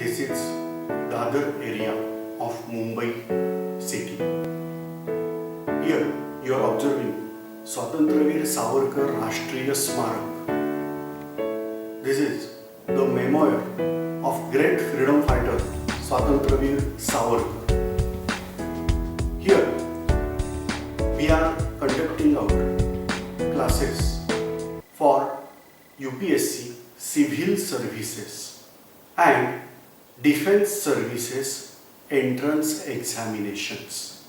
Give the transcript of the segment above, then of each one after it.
This is the other area of Mumbai city. Here you are observing Swatantraveer Savarkar Rashtriya Smarak. This is the memoir of great freedom fighter Swatantraveer Savarkar. Here we are conducting out classes for UPSC Civil Services and Defense Services entrance examinations.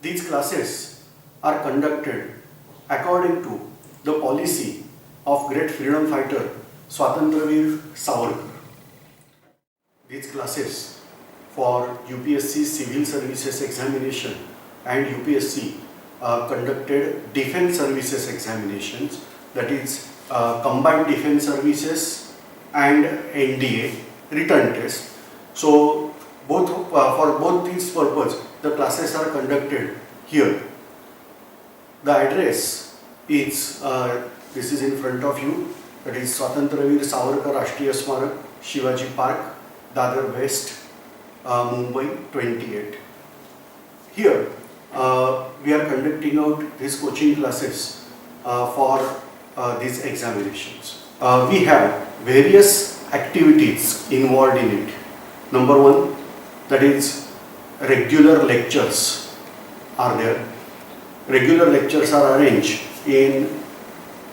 These classes are conducted according to the policy of great freedom fighter Swatantraveer Savarkar. These classes for UPSC Civil Services examination and UPSC conducted Defense Services examinations, that is Combined Defense Services and NDA written test. So for both these purposes the classes are conducted here. The address is this is in front of you, that is Swatantraveer Savarkar Rashtriya Smarak, Shivaji Park, Dadar West, Mumbai 28. Here we are conducting out these coaching classes for these examinations. We have various activities involved in it. Number one, that is regular lectures are there. Regular lectures are arranged in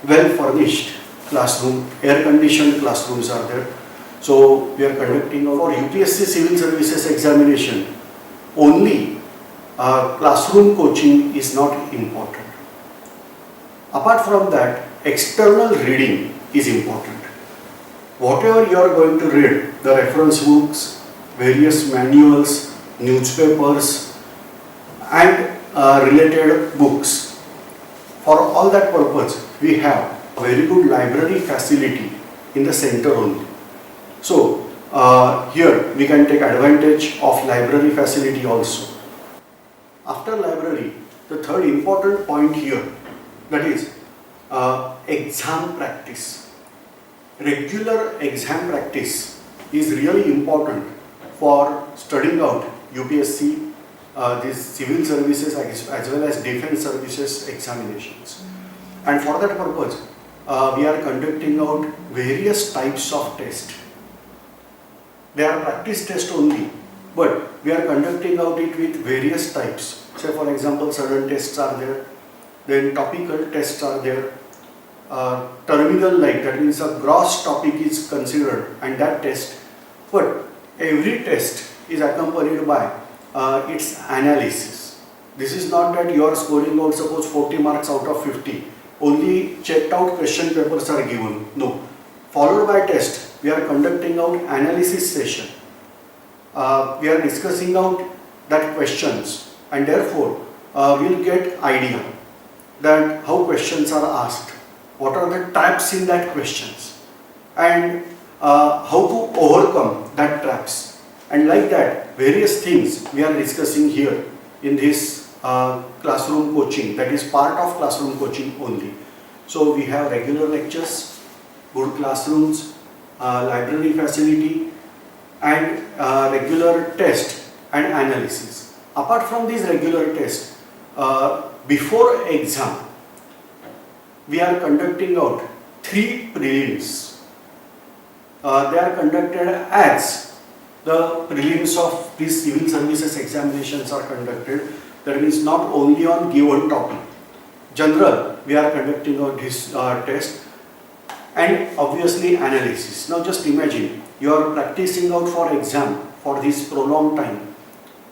well furnished classroom, air conditioned classrooms are there. So we are conducting for UPSC Civil Services examination. Only classroom coaching is not important. Apart from that, external reading is important. Whatever you are going to read, the reference books, various manuals, newspapers and related books, for all that purpose we have a very good library facility in the center only. So here we can take advantage of library facility also. After library, the third important point here, that is exam practice. Regular exam practice is really important for studying out UPSC, these civil services as well as defense services examinations. And for that purpose, we are conducting out various types of tests. They are practice tests only, but we are conducting out it with various types. Say for example, sudden tests are there, then topical tests are there, terminal like, that means a gross topic is considered and that test, but every test is accompanied by its analysis. This is not that you are scoring out suppose 40 marks out of 50, only checked out question papers are given. No, followed by test we are conducting out analysis session. We are discussing out that questions and therefore we will get idea that how questions are asked, what are the traps in that questions, and how to overcome that traps, and like that various things we are discussing here in this classroom coaching, that is part of classroom coaching only. So we have regular lectures, good classrooms, library facility and regular test and analysis. Apart from these regular tests, before exam we are conducting out 3 prelims. They are conducted as the prelims of these civil services examinations are conducted. That means not only on given topic. General, we are conducting out this test and obviously analysis. Now just imagine you are practicing out for exam for this prolonged time.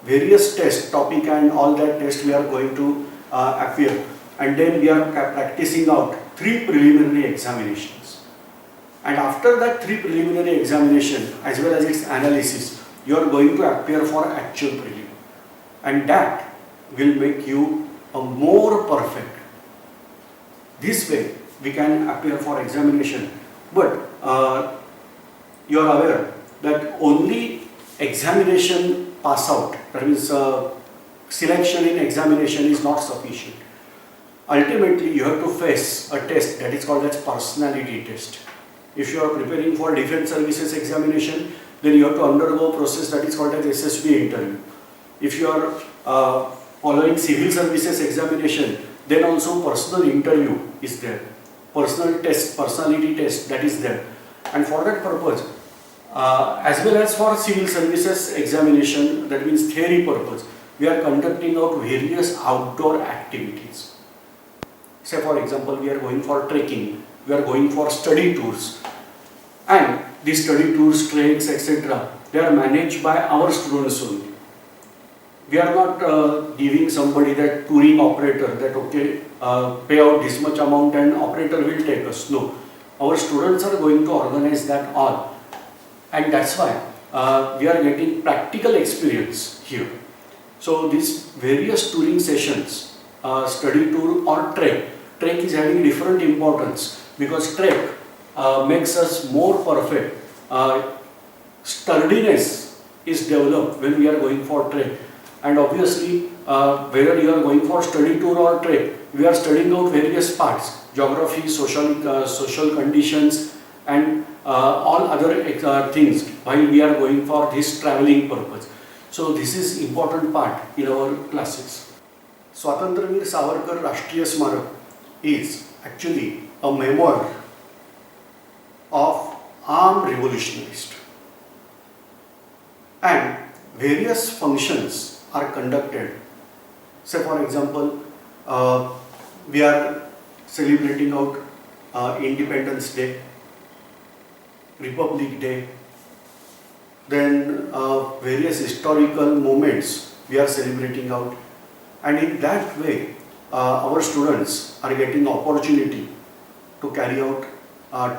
Various tests, topic and all that test we are going to appear, and then we are practicing out 3 preliminary examinations. And after that 3 preliminary examination as well as its analysis, you are going to appear for actual prelim, and that will make you a more perfect. This way we can appear for examination, but you are aware that only examination pass out, that means selection in examination is not sufficient. Ultimately you have to face a test that is called as personality test. If you are preparing for defense services examination, then you have to undergo a process that is called as SSB interview. If you are following civil services examination, then also personal interview is there, personal test, personality test, that is there. And for that purpose, as well as for civil services examination, that means theory purpose, we are conducting out various outdoor activities. Say for example, we are going for trekking, we are going for study tours, and these study tours, treks, etc., they are managed by our students only. We are not giving somebody that touring operator that okay, pay out this much amount and operator will take us. No, our students are going to organize that all, and that's why we are getting practical experience here. So these various touring sessions, study tour or trek is having different importance because trek makes us more perfect. Sturdiness is developed when we are going for trek, and obviously whether you are going for study tour or trek, we are studying out various parts, geography, social conditions, and all other things while we are going for this traveling purpose. So this is important part in our classes. Swatantraveer Savarkar Rashtriya Smarak is actually a memoir of armed revolutionists, and various functions are conducted. Say for example, we are celebrating out Independence Day, Republic Day, then various historical moments we are celebrating out, and in that way our students are getting opportunity to carry out,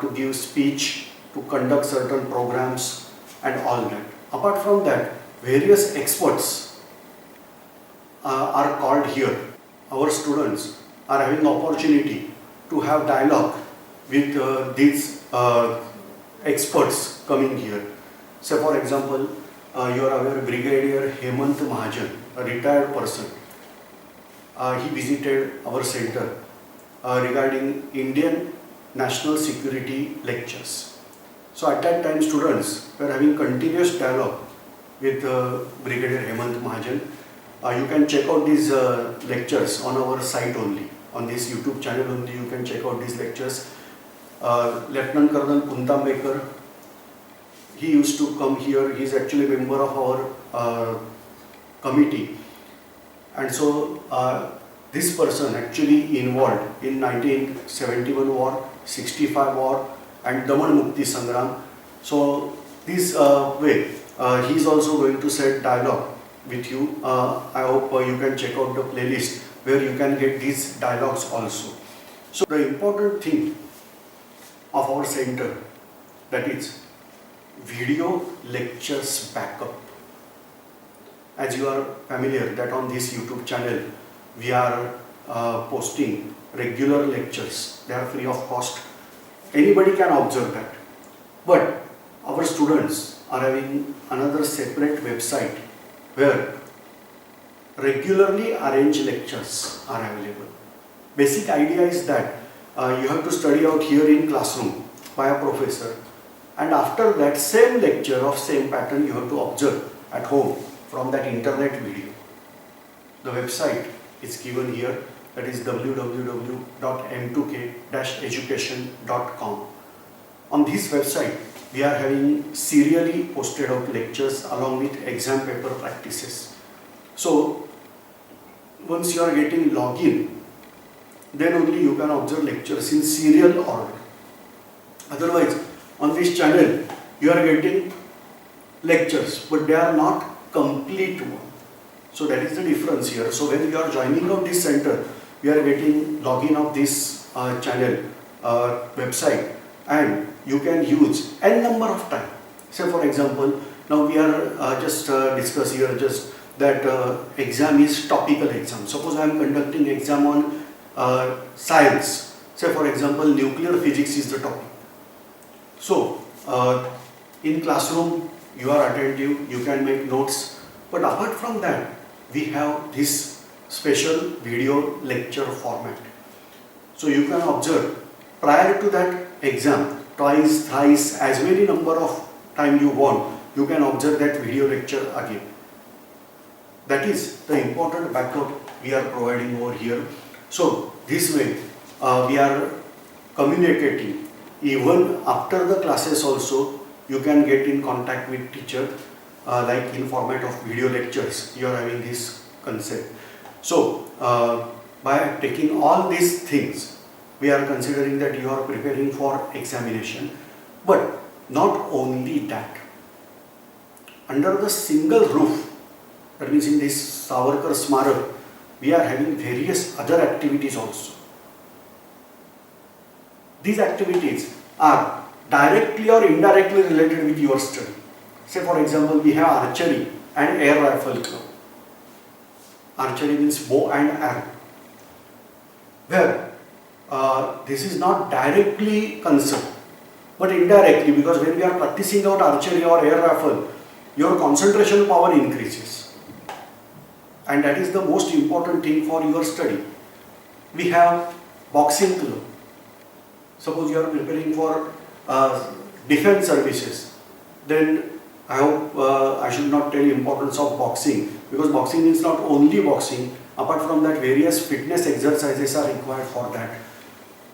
to give speech, to conduct certain programs and all that. Apart from that, various experts are called here. Our students are having opportunity to have dialogue with these experts coming here. Say for example, you are aware Brigadier Hemant Mahajan, a retired person. He visited our center regarding Indian national security lectures. So at that time students were having continuous dialogue with Brigadier Hemant Mahajan. You can check out these lectures on our site only, on this YouTube channel only you can check out these lectures. Lieutenant Colonel Puntambekar, he used to come here. He is actually a member of our committee, and so this person actually involved in 1971 war, 65 war and Daman Mukti Sangram. So this way he is also going to set dialogue with you. I hope you can check out the playlist where you can get these dialogues also. So the important thing of our center, that is video lectures backup. As you are familiar that on this YouTube channel we are posting regular lectures. They are free of cost. Anybody can observe that. But our students are having another separate website where regularly arranged lectures are available. Basic idea is that you have to study out here in classroom by a professor, and after that same lecture of same pattern you have to observe at home from that internet video. The website is given here, that is www.m2k-education.com. On this website we are having serially posted out lectures along with exam paper practices. So once you are getting login, then only you can observe lectures in serial order. Otherwise, on this channel you are getting lectures, but they are not complete one. So that is the difference here. So when you are joining out this center, you are getting login of this channel website, and you can use n number of time. Say for example, now we are just discuss here just that exam is topical exam. Suppose I am conducting exam on science. Say for example, nuclear physics is the topic. So in classroom you are attentive, you can make notes, but apart from that we have this special video lecture format. So you can observe prior to that exam, twice, thrice, as many number of time you want, you can observe that video lecture again. That is the important backup we are providing over here. So this way we are communicating. Even after the classes also, you can get in contact with teacher like in format of video lectures. You are having this concept. So by taking all these things, we are considering that you are preparing for examination. But not only that, under the single roof, that means in this Savarkar Smarak, we are having various other activities also. These activities are directly or indirectly related with your study. Say for example, we have archery and air rifle club. Archery means bow and arrow. Where this is not directly concerned, but indirectly, because when we are practicing out archery or air rifle, your concentration power increases. And that is the most important thing for your study. We have boxing club. Suppose you are preparing for defense services, then I hope I should not tell you importance of boxing, because boxing is not only boxing. Apart from that, various fitness exercises are required for that.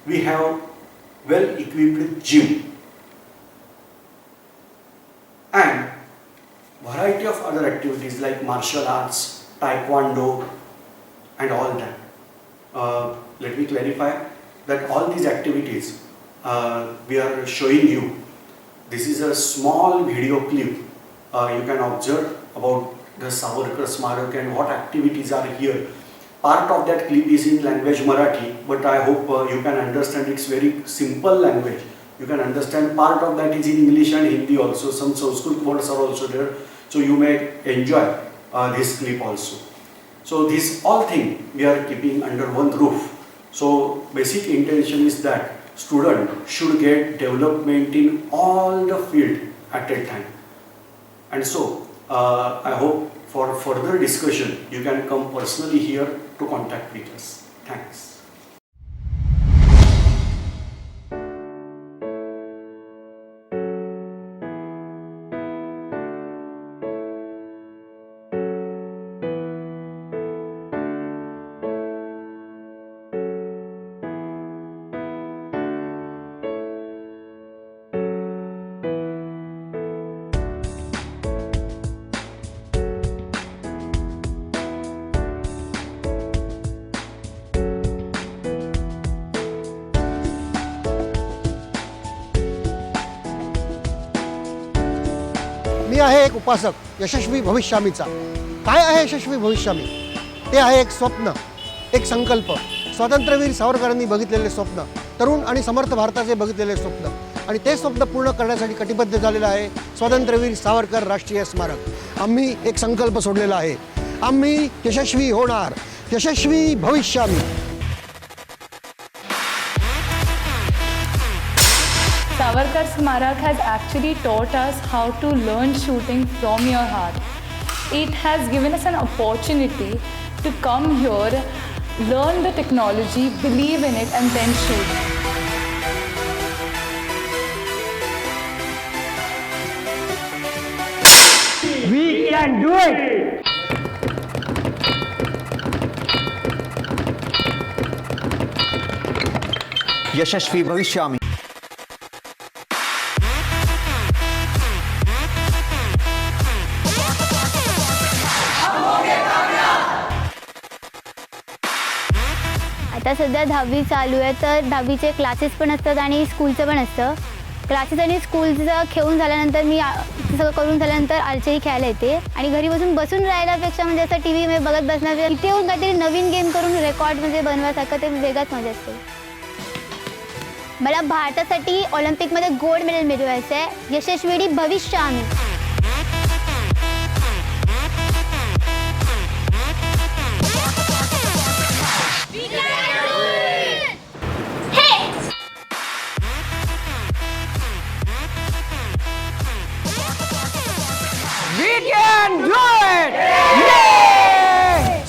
We have well equipped gym and variety of other activities like martial arts, taekwondo and all that. Let me clarify that all these activities we are showing you. This is a small video clip. You can observe about the Savarkar Smarak and what activities are here. Part of that clip is in language Marathi, but I hope you can understand. It's very simple language. You can understand. Part of that is in English and Hindi also. Some Sanskrit words are also there, so you may enjoy this clip also. So this all thing we are keeping under one roof. So basic intention is that student should get development in all the field at a time. And so I hope for further discussion you can come personally here to contact with us. Thanks. मी आहे एक उपासक यशस्वी भविष्यामीचा. काय आहे यशस्वी भविष्यामी? ते आहे एक स्वप्न, एक संकल्प. स्वातंत्र्यवीर सावरकरांनी बघितलेले स्वप्न, तरुण आणि समर्थ भारताचे बघितलेले स्वप्न, आणि ते स्वप्न पूर्ण करण्यासाठी कटिबद्ध झालेलं आहे स्वातंत्र्यवीर सावरकर राष्ट्रीय स्मारक. आम्ही एक संकल्प सोडलेला आहे. आम्ही यशस्वी होणार, यशस्वी भविष्यामी. Savarkar Smarak has actually taught us how to learn shooting from your heart. It has given us an opportunity to come here, learn the technology, believe in it, and then shoot. We can do it. यशस्वी भविष्यामी. आता सध्या 10वी चालू आहे, तर 10वीचे classes पण असतात आणि स्कूलचं पण असतं. क्लासेस आणि स्कूलचं खेळून झाल्यानंतर मी सगळं करून झाल्यानंतर आर्चरी खेळायला येते. आणि घरी बसून राहिल्यापेक्षा म्हणजे असं TV मध्ये बघत बसण्यापेक्षा इथे येऊन काहीतरी नवीन गेम करून रेकॉर्ड म्हणजे बनवायसारखं ते वेगळाच मजा असते. मला भारतासाठी ऑलिम्पिकमध्ये गोल्ड मेडल मिळवायचं आहे. यशस्वी भविष्यामी.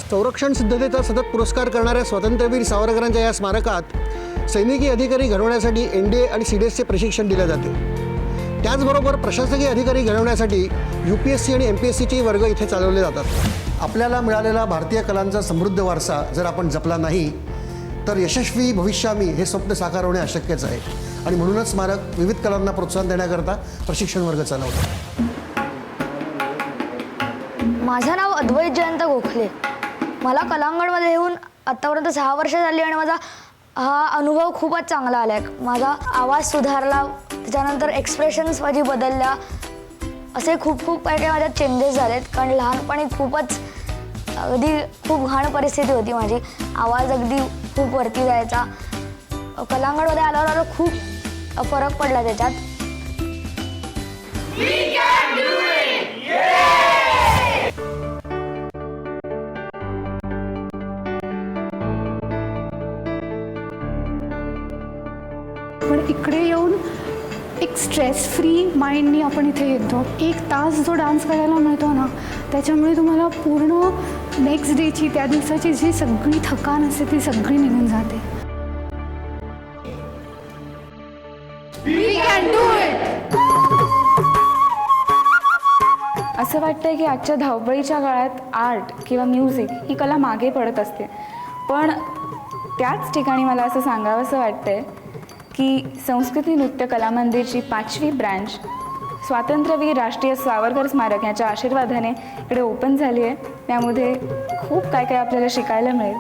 संरक्षण सिद्धतेचा सतत पुरस्कार करणाऱ्या स्वातंत्र्यवीर सावरकरांच्या या स्मारकात सैनिकी अधिकारी घडवण्यासाठी NDA आणि CDSचे प्रशिक्षण दिले जाते. त्याचबरोबर प्रशासकीय अधिकारी घडवण्यासाठी UPSC आणि MPSCचे वर्ग इथे चालवले जातात. आपल्याला मिळालेला भारतीय कलांचा समृद्ध वारसा जर आपण जपला नाही तर यशस्वी भविष्यामी हे स्वप्न साकार होणे अशक्यच आहे. आणि म्हणूनच स्मारक विविध कलांना प्रोत्साहन देण्याकरता प्रशिक्षण वर्ग चालवतं. माझं नाव अद्वैत जयंत गोखले. मला कलांगणमध्ये येऊन आत्तापर्यंत 6 वर्ष झाली आणि माझा हा अनुभव खूपच चांगला आला आहे. माझा आवाज सुधारला, त्याच्यानंतर एक्सप्रेशन्स माझी बदलल्या, असे खूप काही माझ्यात चेंजेस झालेत. कारण लहानपणी अगदी खूप घाण परिस्थिती होती माझी, आवाज अगदी खूप वरती जायचा. कलांगणमध्ये आल्यावर खूप फरक पडला त्याच्यात. पण इकडे येऊन एक स्ट्रेस फ्री माइंडनी आपण इथे येतो. 1 तास जो डान्स करायला मिळतो ना, त्याच्यामुळे तुम्हाला पूर्ण नेक्स्ट डेची, त्या दिवसाची जी सगळी थकान असते ती सगळी निघून जाते. असं वाटतंय की आजच्या धावपळीच्या काळात आर्ट किंवा म्युझिक ही कला मागे पडत असते. पण त्याच ठिकाणी मला असं सांगावंसं वाटतंय की संस्कृती नृत्य कला मंदिरची 5वी ब्रँच स्वातंत्र्यवीर राष्ट्रीय सावरकर स्मारक यांच्या आशीर्वादाने इकडे ओपन झाली आहे. त्यामध्ये खूप काय आपल्याला शिकायला मिळेल.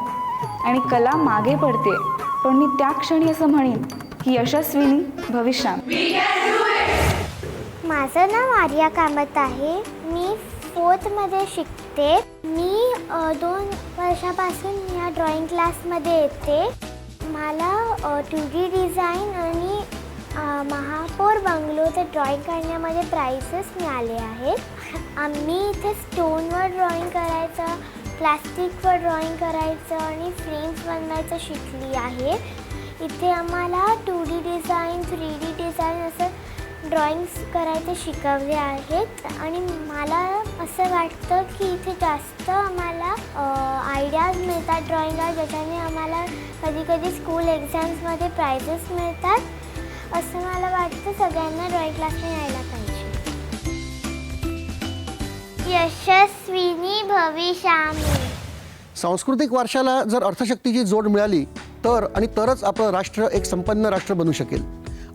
आणि कला मागे पडते, पण मी त्या क्षणी असं म्हणेन की यशस्विनी भविष्यामी. माझं नाव आर्या कामत आहे. मी 4थमध्ये शिकते. मी 2 वर्षापासून या ड्रॉइंग क्लासमध्ये येते. मला 2D डिझाईन आणि महापौर बंगलोचं ड्रॉइंग करण्यामध्ये प्राइजेस मिळाले आहेत. आम्ही इथे स्टोनवर ड्रॉइंग करायचं, प्लास्टिकवर ड्रॉइंग करायचं आणि फ्रेम्स बनवायचं शिकली आहे. इथे आम्हाला 2D डिझाईन, 3D डिझाईन असं ड्रॉइंग्स करायचे शिकवले आहेत. आणि मला असं वाटतं की इथे जास्त आम्हाला आयडियाज मिळतात ड्रॉइंगला, ज्याच्याने आम्हाला कधी स्कूल एक्झाम्समध्ये प्राइजेस मिळतात. असं मला वाटतं सगळ्यांना ड्रॉइंग क्लासला यायला पाहिजे. यशस्विनी भविष्यामी. सांस्कृतिक वारशाला जर अर्थशक्तीची जोड मिळाली तरच आपलं राष्ट्र एक संपन्न राष्ट्र बनू शकेल.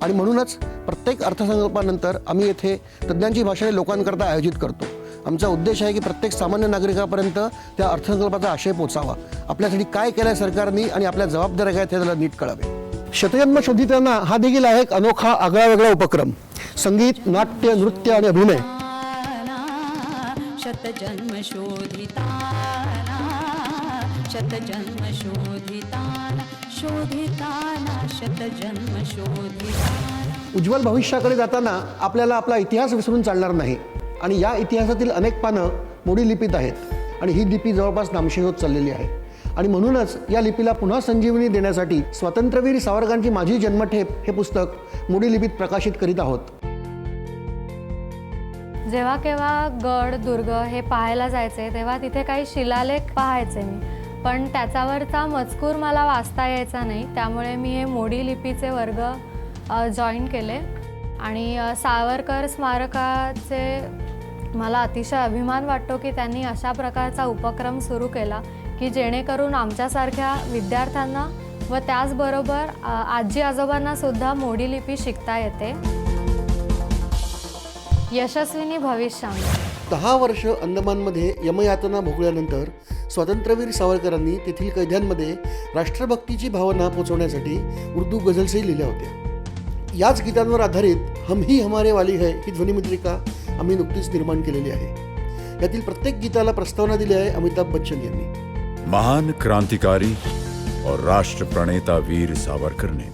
आणि म्हणूनच प्रत्येक अर्थसंकल्पानंतर आम्ही येथे तज्ज्ञांची भाषणे लोकांकरता आयोजित करतो. आमचा उद्देश आहे की प्रत्येक सामान्य नागरिकापर्यंत त्या अर्थसंकल्पाचा आशय पोचावा. आपल्यासाठी काय केलं आहे सरकारने आणि आपल्या जबाबदाऱ्या काय त्याला नीट कळावे. शतजन्म शोधिताना हा देखील आहे एक अनोखा आगळा वेगळा उपक्रम. संगीत, नाट्य, नृत्य आणि अभिनय. शतजन्म शोधिताना, शतजन्म शोधिताना, शोधिताना, शतजन्म शोधिताना. उज्ज्वल भविष्याकडे जाताना आपल्याला आपला इतिहास विसरून चालणार नाही. आणि या इतिहासातील अनेक पानं मोडी लिपीत आहेत आणि ही लिपी जवळपास नामशेष होत चाललेली आहे. आणि म्हणूनच या लिपीला पुन्हा संजीवनी देण्यासाठी स्वातंत्र्यवीर सावरकरांची माझी जन्मठेप हे पुस्तक मोडी लिपीत प्रकाशित करीत आहोत. जेव्हा केव्हा गड, दुर्ग हे पाहायला जायचे तेव्हा तिथे काही शिलालेख पाहायचे मी, पण त्याच्यावरचा मजकूर मला वाचता यायचा नाही. त्यामुळे मी हे मोडी लिपीचे वर्ग जॉईन केले. आणि सावरकर स्मारकाचे मला अतिशय अभिमान वाटतो की त्यांनी अशा प्रकारचा उपक्रम सुरू केला की जेणेकरून आमच्यासारख्या विद्यार्थ्यांना व त्याचबरोबर आजी आजोबांना सुद्धा मोडी लिपी शिकता येते. यशस्विनी भविष्यामी. 10 वर्ष अंदमानमध्ये यमयातना भोगल्यानंतर स्वातंत्र्यवीर सावरकरांनी तेथील कैद्यांमध्ये राष्ट्रभक्तीची भावना पोचवण्यासाठी उर्दू गझल्सही लिहिल्या होत्या. याच गीतांवर आधारित हम ही हमारे वाली है ही ध्वनिमुद्रिका आम्ही नुकतीच निर्माण केलेली आहे. यातील प्रत्येक गीताला प्रस्तावना दिली आहे अमिताभ बच्चन यांनी. महान क्रांतिकारी और राष्ट्र प्रणेता वीर सावरकर ने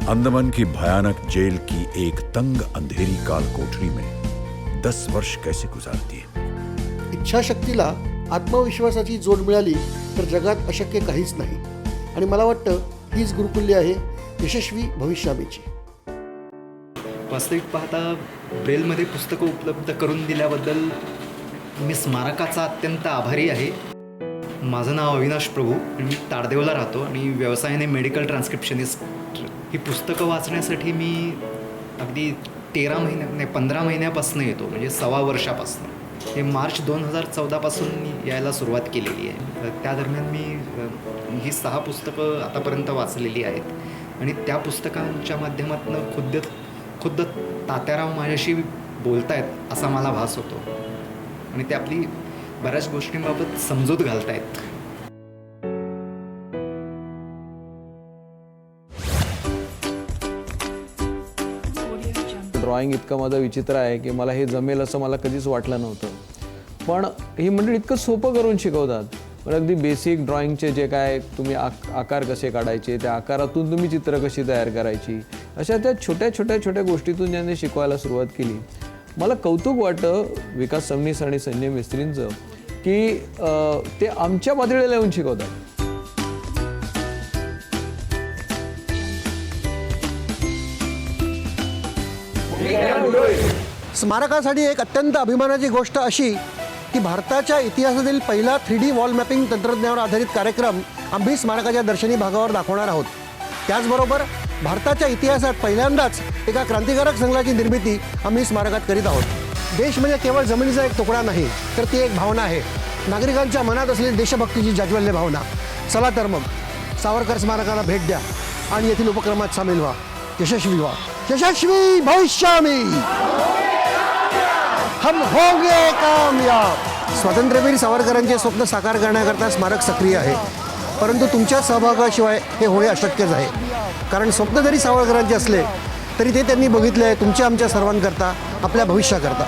अंदमान की भयानक जेल की एक तंग अंधेरी काल कोठरी में 10 वर्ष कैसे गुजार दिए. इच्छाशक्तीला आत्मविश्वासाची जोड मिळाली तर जगात अशक्य काहीच नाही. आणि मला वाटतं हीच गुरुकुल्ली आहे यशस्वी भविष्यामीची. वास्तविक पाहता ब्रेलमध्ये पुस्तकं उपलब्ध करून दिल्याबद्दल मी स्मारकाचा अत्यंत आभारी आहे. माझं नाव अविनाश प्रभू आणि मी ताडदेवला राहतो आणि व्यवसायाने मेडिकल ट्रान्स्क्रिप्शनिस्ट. ही पुस्तकं वाचण्यासाठी मी अगदी नाही 15 महिन्यापासून येतो, म्हणजे 1.25 वर्षापासून. हे मार्च 2014पासून मी यायला सुरुवात केलेली आहे. तर त्या दरम्यान मी ही 6 पुस्तकं आतापर्यंत वाचलेली आहेत आणि त्या पुस्तकांच्या माध्यमातून खुद्द तात्याराव माझ्याशी बोलतायत असा मला भास होतो आणि ते आपली बऱ्याच गोष्टींबाबत समजूत घालतायत. ड्रॉइंग इतकं माझं विचित्र आहे की मला हे जमेल असं मला कधीच वाटलं नव्हतं. पण ही मंडळी इतकं सोपं करून शिकवतात. पण अगदी बेसिक ड्रॉइंगचे जे काय तुम्ही आकार कसे काढायचे, त्या आकारातून तुम्ही चित्र कशी तयार करायची, अशा त्या छोट्या गोष्टीतून ज्यांनी शिकवायला सुरुवात केली. मला कौतुक वाटतं विकास सबनीस आणि संजय मिस्त्रींचं की ते आमच्या पातळीला येऊन शिकवतात. स्मारकासाठी एक अत्यंत अभिमानाची गोष्ट अशी की भारताच्या इतिहासातील पहिला 3D वॉल मॅपिंग तंत्रज्ञानावर आधारित कार्यक्रम आम्ही स्मारकाच्या दर्शनी भागावर दाखवणार आहोत. त्याचबरोबर भारताच्या इतिहासात पहिल्यांदाच एका क्रांतिकारक संघाची निर्मिती आम्ही स्मारकात करीत आहोत. देश म्हणजे केवळ जमिनीचा एक तुकडा नाही, तर ती एक भावना आहे, नागरिकांच्या मनात असलेली देशभक्तीची जाज्वल्य भावना. चला तर मग सावरकर स्मारकाला भेट द्या आणि येथील उपक्रमात सामील व्हा. यशस्वी व्हा. यशस्वी भविष्यामी हम होंगे कामयाब. स्वातंत्र्यवीर सावरकरांचे स्वप्न साकार करण्याकरता स्मारक सक्रिय आहे, परंतु तुमच्या सहभागाशिवाय हे होणे अशक्यच आहे. कारण स्वप्न जरी सावरकरांचे असले तरी ते त्यांनी बघितले आहे तुमच्या आमच्या सर्वांकरता, आपल्या भविष्याकरता.